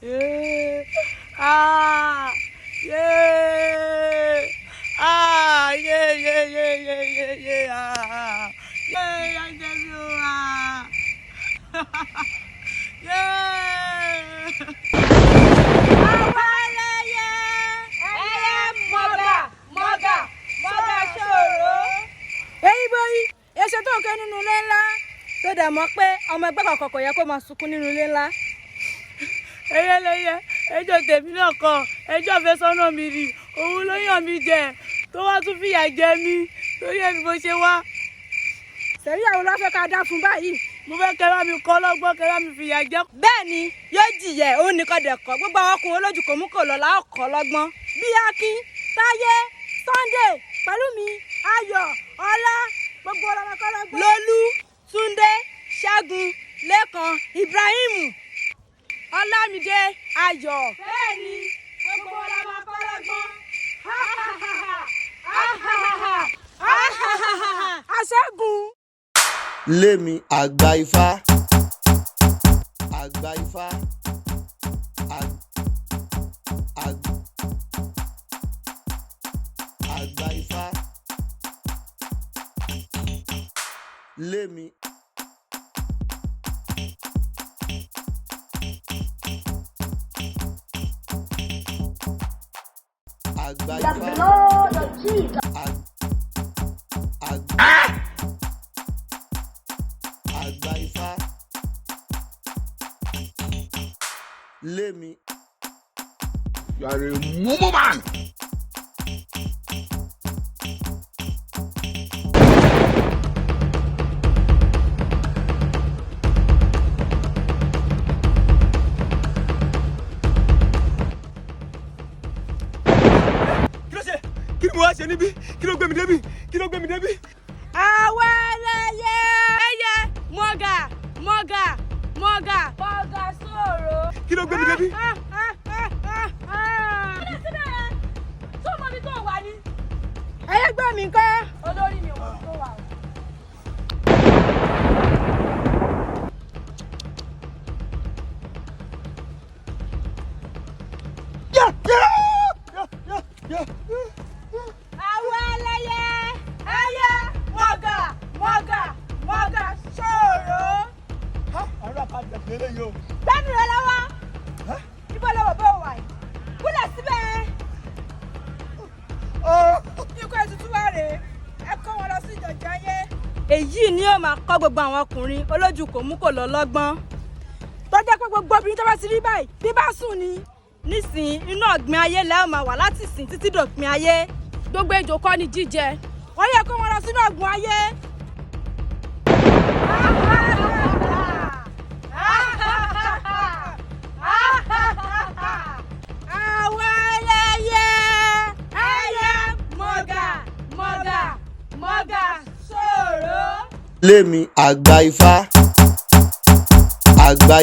Yeah. Ah. Yeah. Ah. Yeah. Yeah. Yeah. Yeah. Yeah. Yeah. Ah. Yeah. I tell you. Ah. Yeah. Èyí boyi, èṣe tó kẹ́ nínú ilé ńlá tó dẹ̀ mọ̀ pé ọmọ ẹgbẹ́ kọ̀ọ̀kan kò yẹ kó máa sunkún nínú ilé ńlá. Eleye, ẹjọ́ tèmi náà kọ́, ẹjọ́ fẹ́sọ́nà mi rí, òun ló yàn mí jẹ, tó wá tún fìyà jẹ mí, lórí ẹ̀mí bó ṣe wá. Ṣèyíyàwó ló fẹ́ ká dá fún báyìí. Mo fẹ́ kẹ́ bá mi kọ́ lọ́gbọ́n, kẹ́ bá mi fìyà jẹ. Bẹ́ẹ̀ ni yóò jìyẹ òun nìkan dẹ̀ kọ́ gbogbo àwọn ọkùnrin olójú kò mú kò lọ láò kọ́ lọ́gbọ́n. Bí Akin, Táyé, Sunday, Pẹ̀lúmi, Ayọ̀, Ọlá, gbogbo ọlọ́mọ kọ́ lọ́gbọ́n. Lolú, Túndé, Ṣẹ́gun, Lékan, Ibrahim, Ọlámídé, Ayọ̀. Bẹ́ẹ̀ ni gbogbo ọlọ́mọ kọ́ lọ́gbọ́n. Aṣẹ́gun. Lémi àgbà ifá àgbà ifá àgbà ifá Lémi àgbà ifá àgbà ifá Lémi. You are a mumu man. Kí ni mo wá ṣe níbí? Kí ló gbé mi débi? Kí ló gbé mi débi? Àwọn ẹlẹ́yẹ. Ẹyẹ mọ̀gà mọ̀gà mọ̀gà mọ̀gà sọ̀rọ̀. Kí ló gbé mi débi? Kílẹ̀ síbẹ̀ yẹn tó mọ ibi tó wà ní. Ẹyẹ gbọ́ mi kọ́. Olórí mi ò mọ ibi tó wà o. Àwọn ẹlẹ́yẹ. Ẹyẹ mọ̀gà mọ̀gà mọ̀gà sọ̀rọ̀. Àrùn àpàdé lélẹ́yìí o. Gbẹ́nu rẹ lọ́wọ́. Ibo lọ́wọ́ bó wà yìí. Kúlẹ̀ síbẹ̀. Ikú ètùtù wà rèé. Ẹ kó wọn lọ sí ìjọ̀jọ̀ ayé. Èyí ni yóò máa kọ́ gbogbo àwọn ọkùnrin olójú kò mú kò lọ lọ́gbọ́n. Tó jẹ́ pé gbogbo obìnrin tó bá ti rí báyìí bí bá sùn ni. Nísìnyí inú ọ̀gbìn ayé lẹ́ ò máa wà láti sìn títí dòpin ayé. Gbogbo ejò kọ́ ni jíjẹ. Wọ́n yẹ kó wọn lọ sínú ọ̀gbìn ayé. Àwọn ẹlẹ́yẹ. Ẹyẹ mọ̀gà mọ̀gà mọ̀gà sọ̀rọ̀. Lémi àgbà ifá àgbà.